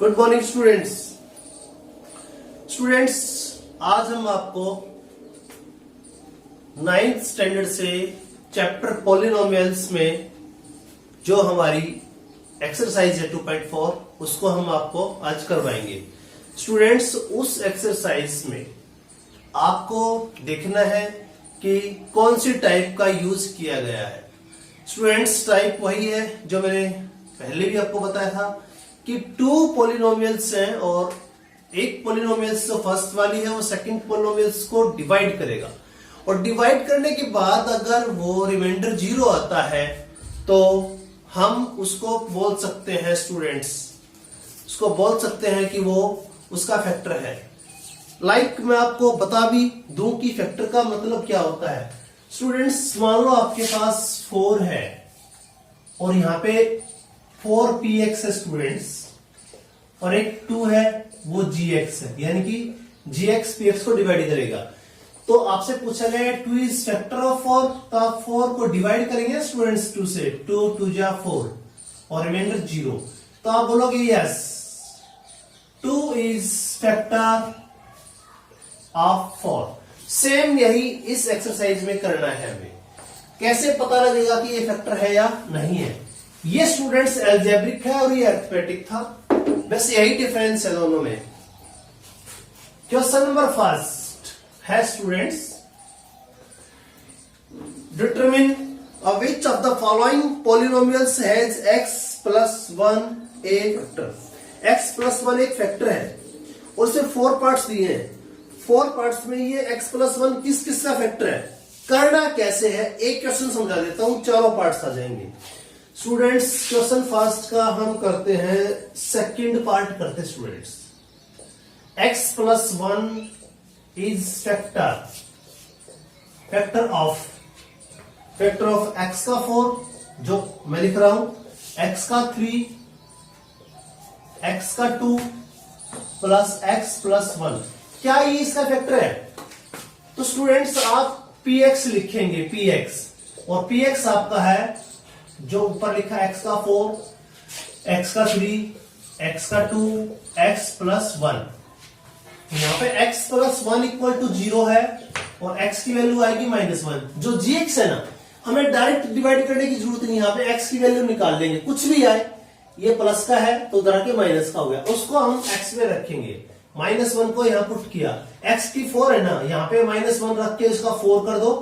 Good morning students. Students, आज हम आपको 9th स्टैंडर्ड से चैप्टर पॉलिनोमियल्स में जो हमारी एक्सरसाइज है 2.4 उसको हम आपको आज करवाएंगे। स्टूडेंट्स, उस एक्सरसाइज में आपको देखना है कि कौन सी टाइप का यूज किया गया है। स्टूडेंट्स, टाइप वही है जो मैंने पहले भी आपको बताया था कि 2 पॉलिनोमियल्स हैं और एक पॉलिनोमियल्स जो फर्स्ट वाली है वो सेकंड पॉलिनोमियल्स को डिवाइड करेगा और डिवाइड करने के बाद अगर वो रिमाइंडर 0 आता है तो हम उसको बोल सकते हैं स्टूडेंट्स, उसको बोल सकते हैं कि वो उसका फैक्टर है। लाइक मैं आपको बता भी दूं कि फैक्टर का मतलब क्या होता है। स्टूडेंट्स, मान लो आपके पास 4 है और यहां पे 4px है स्टूडेंट्स, और एक 2 है वो gx है, यानी कि gx px को डिवाइड करेगा। तो आपसे पूछा गया 2 इज फैक्टर ऑफ 4, तो आप 4 को डिवाइड करेंगे स्टूडेंट्स 2 से, 2 2 जा 4 और रिमाइंडर 0, तो आप बोलोगे yes 2 is factor of 4। Same यही इस एक्सरसाइज में करना है हमें। कैसे पता लगेगा कि ये फैक्टर है या नहीं है? ये स्टूडेंट्स एल्जेब्रिक है और ये अरिथमेटिक था, बस यही डिफरेंस है दोनों में। क्वेश्चन नंबर फर्स्ट है students, determine which of the following polynomials has x plus 1 A factor. x plus 1 एक फैक्टर है और इसे 4 पार्ट्स दिए हैं। 4 पार्ट्स में ये x प्लस 1 किस किस का फैक्टर है, करना कैसे है, एक क्वेश्चन समझा देता हूं, चारों पार्ट्स आ जाएंगे। स्टूडेंट्स, क्वेश्चन फर्स्ट का हम करते हैं, सेकंड पार्ट करते हैं students. x plus 1 is factor of x का 4 जो मैं लिख रहा हूं, x का 3, x का 2 प्लस x प्लस 1। क्या ये इसका फैक्टर है? तो स्टूडेंट्स आप px लिखेंगे, px, और px आपका है जो ऊपर लिखा x का 4, x का 3, x का 2, x प्लस 1। यहां पे x प्लस 1 इक्वल टू 0 है और x की वैल्यू आएगी -1। जो gx है ना, हमें डायरेक्ट डिवाइड करने की जरूरत नहीं, यहां पे x की वैल्यू निकाल लेंगे, कुछ भी आए। ये प्लस का है तो उधर के माइनस का हो गया, उसको हम x में रखेंगे। -1 को यहां पुट किया, x की 4 है ना, यहां पे -1 रख के इसका 4 कर दो,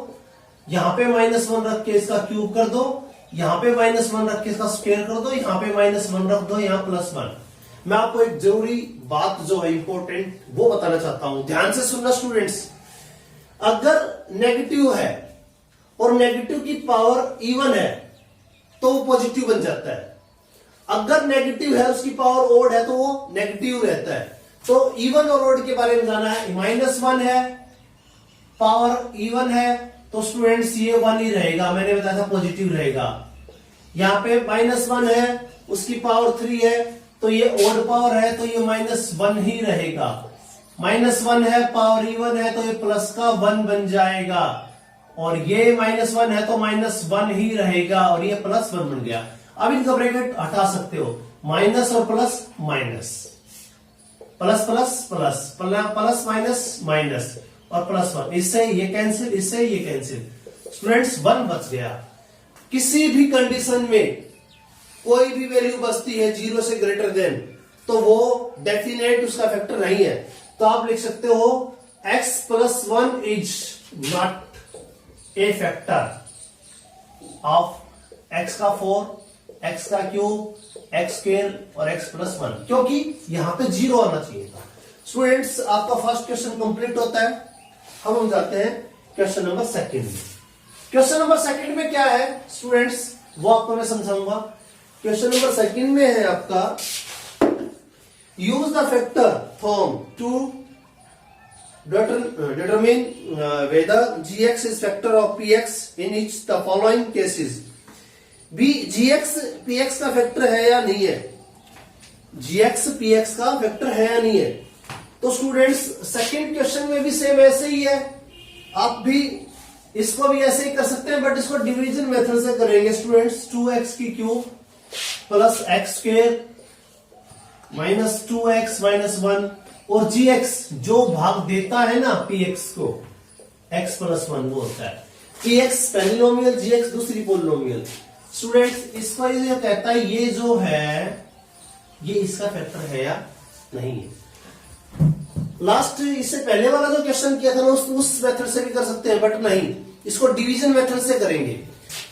यहां पे -1 रख के इसका क्यूब कर दो, यहां पे -1 रख के इसका स्क्वायर कर दो, यहां पे -1 रख दो, यहां +1। मैं आपको एक जरूरी बात जो है इंपॉर्टेंट वो बताना चाहता हूं, ध्यान से सुनना स्टूडेंट्स। अगर नेगेटिव है और नेगेटिव की पावर इवन है तो वो पॉजिटिव बन जाता है। अगर नेगेटिव है उसकी पावर ओड है तो वो नेगेटिव रहता है। तो इवन और ओड के बारे में जाना है। -1 है, पावर इवन है, तो स्टूडेंट्स ये 1 ही रहेगा, मैंने बताया था पॉजिटिव रहेगा। यहां पे -1 है, उसकी पावर 3 है, तो ये ओड पावर है, तो ये -1 ही रहेगा। -1 है, पावर इवन है, तो ये प्लस का 1 बन जाएगा, और ये -1 है तो -1 ही रहेगा, और ये +1 बन गया। अब इनका ब्रैकेट हटा सकते हो, माइनस और plus minus, plus plus plus, plus minus minus और +1, इससे ये कैंसिल, इससे ये कैंसिल। स्टूडेंट्स, 1 बच गया। किसी भी कंडीशन में कोई भी वैल्यू बचती है 0 से ग्रेटर देन, तो वो डेफिनेट उसका फैक्टर नहीं है। तो आप लिख सकते हो x plus 1 is not a factor of x का 4, x का क्यूब, x स्क्वायर और x प्लस 1, क्योंकि यहां पे 0 आना चाहिए था। स्टूडेंट्स, आपका फर्स्ट क्वेश्चन कंप्लीट होता है। हम जाते हैं क्वेश्चन नंबर सेकंड में। क्वेश्चन नंबर सेकंड में क्या है स्टूडेंट्स, वो आपको मैं समझाऊंगा। क्वेश्चन नंबर सेकंड में है आपका, use the factor form to determine whether gx is factor of px in each the following cases. भी gx px का फैक्टर है या नहीं है, gx px का फैक्टर है या नहीं है। तो स्टूडेंट्स, सेकंड क्वेश्चन में भी सेम ऐसे ही है, आप भी इसको भी ऐसे ही कर सकते हैं, बट इसको डिवीजन मेथड से करेंगे स्टूडेंट्स। 2x की cube plus x square minus 2x minus 1 और gx जो भाग देता है ना px को x प्लस 1 वो होता है px पॉलिनोमियल, gx दूसरी पॉलिनोमियल। स्टूडेंट्स इसका ये कहता है ये जो है ये इसका फैक्टर है या नहीं है। लास्ट इससे पहले वाला जो क्वेश्चन किया था ना उस मेथड से भी कर सकते हैं, बट नहीं, इसको डिवीजन मेथड से करेंगे।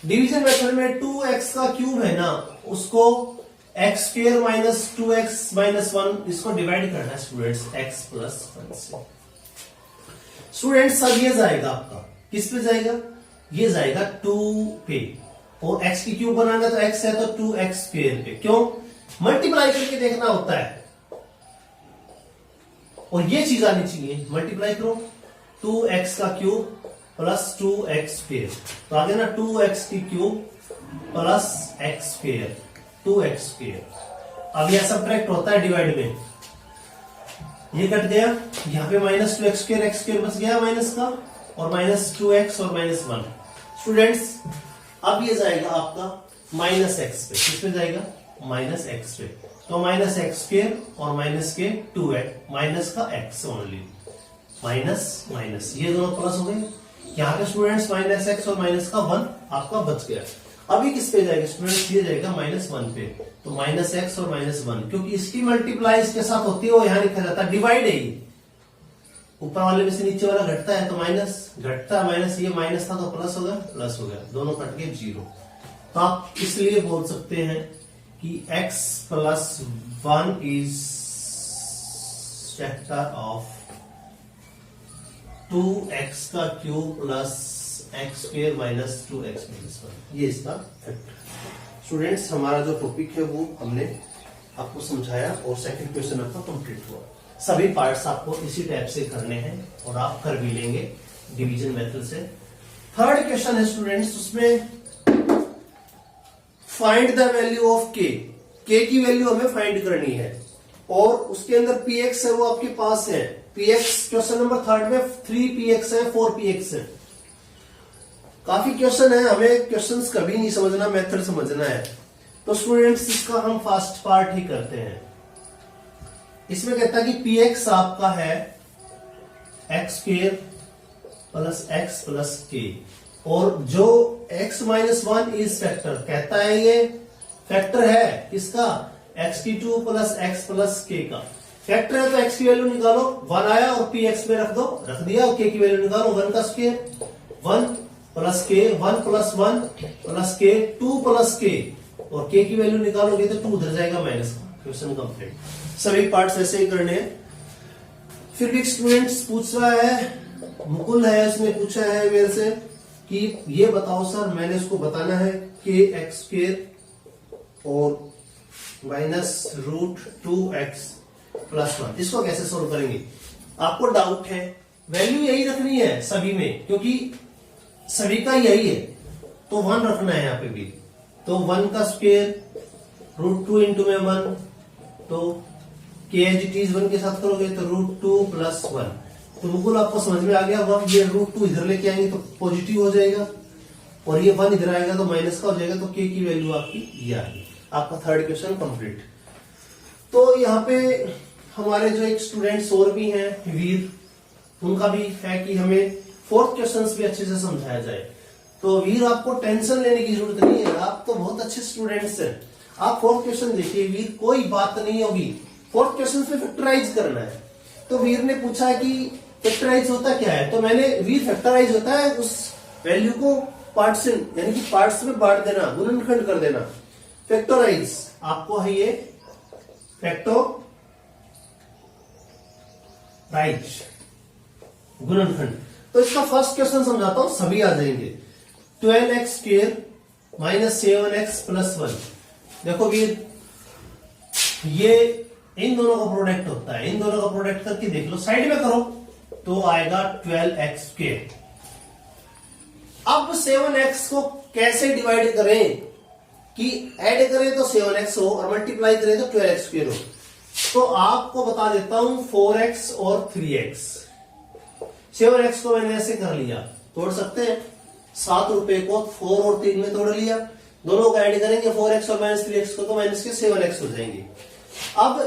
डिवीजन मेथड में 2x का क्यूब है ना उसको x square minus 2x minus 1 इसको डिवाइड करना है स्टूडेंट्स x प्लस 1 से। स्टूडेंट्स अब ये जाएगा आपका किस पे जाएगा, ये जाएगा 2 पे, और x की क्यूब बनाना तो x है तो 2x स्क्वायर पे। क्यों, मल्टीप्लाई करके देखना होता है और ये चीज आनी चाहिए। मल्टीप्लाई करो 2x का क्यूब प्लस 2x स्क्वायर, तो आगे ना 2x की cube plus x square 2x square. अब यह सब्ट्रैक्ट होता है डिवाइड में, ये कट गया, यहां पे minus 2x square x square बच गया माइनस का, और माइनस 2x और माइनस 1। स्टूडेंट्स अब ये जाएगा आपका माइनस x पे, किस पे जाएगा, माइनस x पे, तो माइनस एक्स स्क्वायर और माइनस के 2x, माइनस का x ओनली, माइनस माइनस ये दोनों प्लस हो गए। यहाँ पे स्टूडेंट्स माइनस x और माइनस का 1 आपका बच गया। अभी किस पे जाएगा स्टूडेंट्स, ये जाएगा माइनस 1 पे, तो माइनस x और माइनस 1, क्योंकि इसकी मल्टीप्लाई इसके साथ होती है वो यहाँ लिखा जाता है, डिवाइड है ये, ऊपर वाले में से नीचे वाला घटता है तो माइनस घटता, माइनस ये माइनस था तो प्लस हो गया, प्लस हो गया, दोनों कट के 0। तो आप इसलिए बोल सकते हैं कि x plus 1 is factor of 2x का cube plus x square minus 2x minus 1, ये इसका फैक्टर। स्टूडेंट्स हमारा जो टॉपिक है वो हमने आपको समझाया और सेकंड क्वेश्चन आपका कंप्लीट हुआ। सभी पार्ट्स आपको इसी टाइप से करने हैं और आप कर भी लेंगे डिवीजन मेथड से। थर्ड क्वेश्चन है स्टूडेंट्स, उसमें find the value of k, k की वैल्यू हमें फाइंड करनी है और उसके अंदर px है वो आपके पास है। px क्वेश्चन नंबर थर्ड में 3px है 4px है। काफी क्वेश्चन है, हमें क्वेश्चंस कभी नहीं समझना, मेथड समझना है। तो स्टूडेंट्स इसका हम फर्स्ट पार्ट ही करते हैं। इसमें कहता है कि px आपका है x square plus x plus k, और जो x माइनस 1 इज फैक्टर, कहता है ये फैक्टर है इसका x2 plus x plus k का फैक्टर है, तो x की वैल्यू निकालो, 1 आया और px में रख दो, रख दिया, और k की वैल्यू निकालो, 1 का square 1 plus k, 1 plus 1 plus k 2 plus k, और k की वैल्यू निकालोगे तो 2 उधर जाएगा माइनस का। क्वेश्चन कंप्लीट, सभी पार्ट्स ऐसे ही करने हैं। फिर भी स्टूडेंट्स पूछ रहा है, मुकुल है, उसने पूछा है मेरे से कि ये बताओ सर, मैंने उसको बताना है कि x स्क्वायर और माइनस रूट 2x प्लस 1, इसको कैसे सोल्व करेंगे। आपको डाउट है, वैल्यू यही रखनी है सभी में क्योंकि सभी का यही है, तो 1 रखना है यहाँ पे भी, तो 1 का स्क्वायर रूट 2 इंटू में 1, तो के एज इट इज 1 के साथ करोगे तो रूट 2 प्लस 1। तो बिल्कुल आपको समझ में आ गया होगा, ये रूट 2 इधर लेके आएंगे तो पॉजिटिव हो जाएगा और ये 1 इधर आएगा तो माइनस का हो जाएगा, तो के की वैल्यू आपकी ये आ गई। आपका थर्ड क्वेश्चन कंप्लीट। तो यहाँ पे हमारे जो एक स्टूडेंट्स और भी हैं वीर, उनका भी है कि हमें फोर्थ क्वेश्चन भी अच्छे से समझाया जाए। तो वीर आपको टेंशन लेने की जरूरत नहीं है, आप तो बहुत अच्छे स्टूडेंट्स हैं। आप फोर्थ क्वेश्चन देखिए वीर, कोई बात नहीं होगी, फोर्थ क्वेश्चन पे फैक्टराइज करना है। तो वीर ने पूछा कि फैक्टराइज होता क्या है, तो मैंने वीर फैक्टराइज होता है उस वैल्यू को पार्ट्स यानी कि पार्ट्स में बांट देना, गुणनखंड कर देना। फैक्टराइज आपको है ये फैक्टराइज गुणनखंड। तो इसका फर्स्ट क्वेश्चन समझाता हूं, सभी आ जाएंगे। 12x square minus 7x plus 1। देखो वीर, ये इन दोनों का प्रोडक्ट होता है, इन दोनों का प्रोडक्ट करके देख लो, साइड में करो तो आएगा 12x स्क्वायर। अब 7x को कैसे डिवाइड करें कि ऐड करें तो 7x हो और मल्टीप्लाई करें तो 12x स्क्वायर हो। तो आपको बता देता हूं 4x और 3x। 7x को मैंने ऐसे कर लिया, तोड़ सकते हैं, 7 रुपए को 4 और 3 में तोड़ लिया, दोनों का ऐड करेंगे 4x और माइनस 3x को, तो माइनस के 7x हो जाएंगे। अब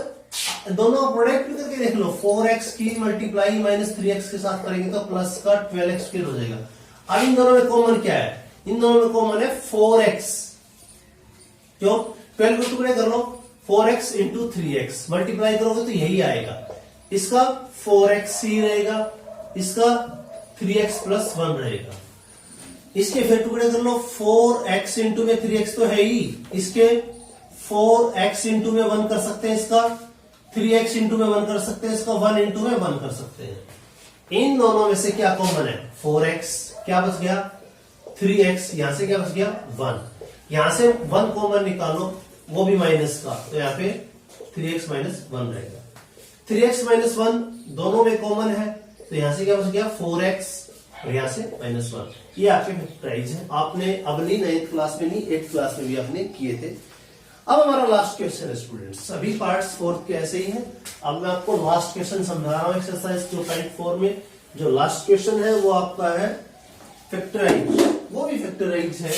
दोनों प्रोडक्ट करके देख लो, 4x की मल्टीप्लाई माइनस 3x के साथ करेंगे तो प्लस का 12x स्क्वायर हो जाएगा। अब इन दोनों में कॉमन क्या है? इन दोनों में कॉमन है 4x, क्यों? 12 को टुकड़े कर लो, 4x इंटू 3x मल्टीप्लाई करोगे तो यही आएगा। इसका 4x ही रहेगा, इसका 3x प्लस 1 रहेगा। इसके फिर टुकड़े कर लो, 4x इंटू में 3x तो है ही, इसके 4x इंटू में 1 कर सकते हैं, इसका 3x इंटू में 1 कर सकते हैं, इसका 1 इंटू में 1 कर सकते हैं। इन दोनों में से क्या कॉमन है? 4x, क्या बच गया? 3x, यहां से क्या बच गया? 1। यहां से 1 कॉमन निकालो, वो भी माइनस का, तो यहां पे 3x माइनस 1 रहेगा। 3x माइनस 1 दोनों में कॉमन है, तो यहां से क्या बच गया? 4x, और यहां से -1। ये आपके फैक्टराइज है, आपने अब नहीं 9th क्लास में नहीं 8th क्लास में भी आपने किए थे। अब हमारा लास्ट क्वेश्चन है स्टूडेंट्स, सभी पार्ट्स 4th के ऐसे ही है। अब मैं आपको लास्ट क्वेश्चन समझा रहा हूं एक्सरसाइज 2.4 में। जो लास्ट क्वेश्चन है वो आपका है फैक्टराइज, वो भी फैक्टराइज है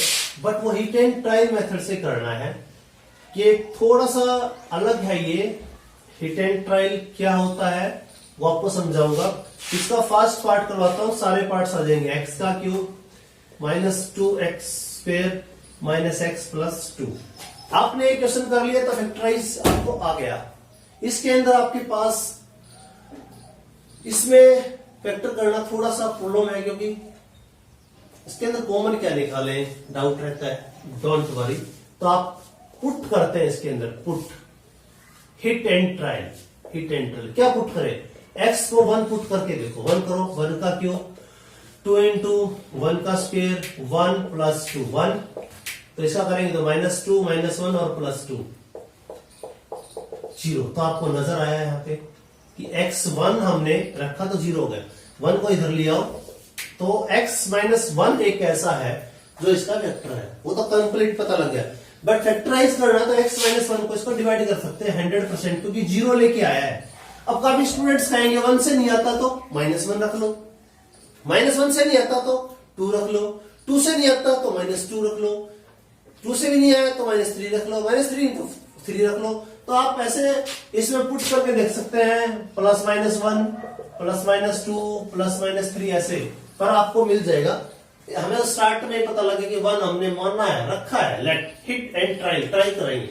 बट वो हीट एंड ट्रायल मेथड से करना है। ये थोड़ा सा अलग है। ये हीट एंड ट्रायल क्या होता है वो आपको समझाऊंगा। इसका फर्स्ट पार्ट करवाता हूं, सारे पार्ट्स आ जाएंगे। एक्स का cube minus 2x square minus x plus 2। आपने एक क्वेश्चन कर लिया तो फैक्टराइज आपको आ गया। इसके अंदर आपके पास इसमें फैक्टर करना थोड़ा सा प्रॉब्लम है, क्योंकि इसके अंदर कॉमन क्या निकाले डाउट रहता है। डोंट वरी, तो आप पुट करते हैं इसके अंदर, put hit and trial. Hit and trial क्या पुट करें? x को 1 पुट करके देखो, 1 करो, 1 का क्यूब 2 इंटू 1 का स्क्वायर 1 प्लस 2 1, तो इसका करेंगे तो -2 -1 और +2 0। तो आपको नजर आया यहाँ पे कि x1 हमने रखा तो 0 हो गया, 1 को इधर ले आओ तो x -1 एक ऐसा है जो इसका वेक्टर है, वो तो कंप्लीट पता लग गया। बट फैक्टराइज करना तो x -1 को इसको डिवाइड कर सकते हैं 100%, क्योंकि 0 लेके आया है। अब काफी स्टूडेंट्स कहेंगे 1 से नहीं आता तो -1 रख लो, -1 से नहीं आता तो 2 रख लो, 2 से नहीं आता तो -2 रख लो, 2 से भी नहीं आया तो -3 रख लो, -3 तो 3 रख लो। तो आप ऐसे इसमें पुट करके देख सकते हैं, +-1 +-2 +-3 ऐसे, पर आपको मिल जाएगा। हमें स्टार्ट में पता लगे कि 1 हमने माना है, रखा है। लेट हिट एंड ट्राई करेंगे।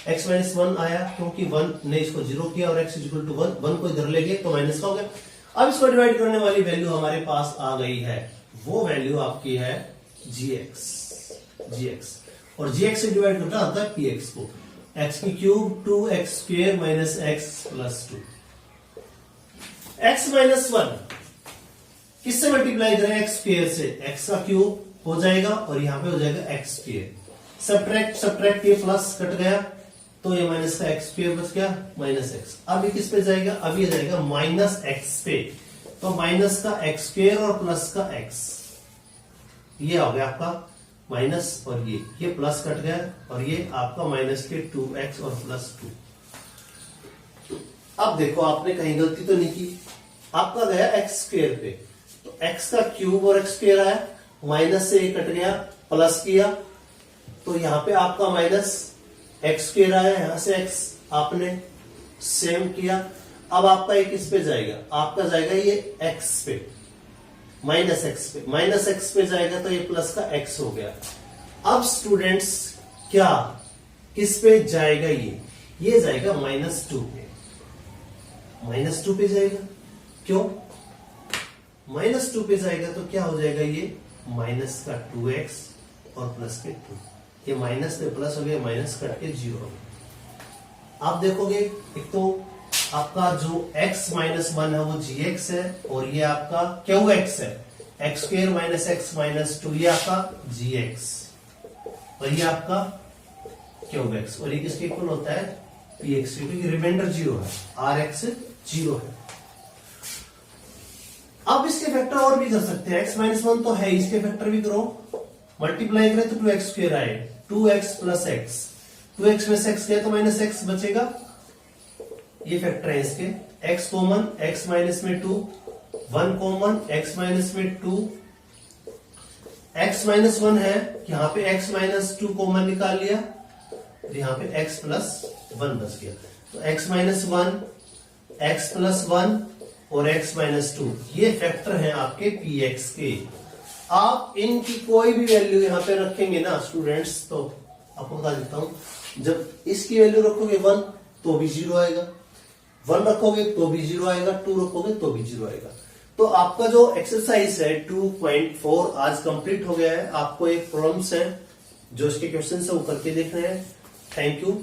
x -1 आया क्योंकि 1 ने इसको 0 किया और x = 1, 1 को इधर ले गए तो माइनस का हो गया। अब इसको डिवाइड करने वाली वैल्यू हमारे पास आ गई है, वो वैल्यू आपकी है gx, और gx से डिवाइड करना होता है px को। x³ 2x² minus x plus 2। x -1 किससे मल्टीप्लाई करें? x² से, x का क्यूब हो जाएगा और यहां पे हो जाएगा x²। सब्ट्रैक्ट ये प्लस कट गया तो ये माइनस का x² बच गया -x। अब ये किस पे जाएगा? अब ये जाएगा -x पे, तो माइनस का x² और प्लस का x, ये आ गया आपका माइनस, और ये प्लस कट गया और ये आपका माइनस के 2x और +2। अब देखो आपने कहीं गलती तो नहीं की, आपका गया x² पे, तो x का क्यूब और x² आया, माइनस से ये कट गया, प्लस किया तो यहां पे आपका -x² आया, यहां से x आपने सेम किया। अब आपका ये किस पे जाएगा? आपका जाएगा ये x पे, -x पे, -x पे जाएगा तो ये प्लस का x हो गया। अब स्टूडेंट्स क्या किस पे जाएगा? ये जाएगा -2 पे, -2 पे जाएगा। क्यों -2 पे जाएगा? तो क्या हो जाएगा? ये माइनस का 2x और प्लस के 2, ये माइनस पे प्लस हो गया, माइनस कट के 0 हो गया। आप देखोगे एक तो आपका जो x -1 है वो gx है, और ये आपका qx है, x² माइनस x माइनस 2, ये आपका gx, और ये आपका qx, और ये किसके इक्वल होता है? px, क्योंकि रिमाइंडर 0 है, rx 0 है। अब इसके फैक्टर और भी कर सकते हैं, x -1 तो है, इसके फैक्टर भी करो, मल्टीप्लाई करें तो 2x² आए, 2x प्लस x, 2x में से x गया तो -x बचेगा, ये फैक्टर है इसके। x कॉमन, x माइनस में 2, 1 कॉमन, x माइनस में 2, x -1 है, यहां पे x -2 कॉमन निकाल लिया, यहां पे x +1 बच गया। तो x माइनस 1, x प्लस 1 और x माइनस 2 ये फैक्टर हैं आपके px के। आप इनकी कोई भी वैल्यू यहां पे रखेंगे ना स्टूडेंट्स, तो आपको बता देता हूं, जब इसकी वैल्यू रखोगे 1 तो भी 0 आएगा, 1 रखोगे तो भी 0 आएगा, 2 रखोगे तो भी 0 आएगा। तो आपका जो एक्सरसाइज है 2.4 आज कंप्लीट हो गया है। आपको एक प्रॉब्लम्स है जो इसके क्वेश्चन है वो करके देख रहे हैं। Thank you.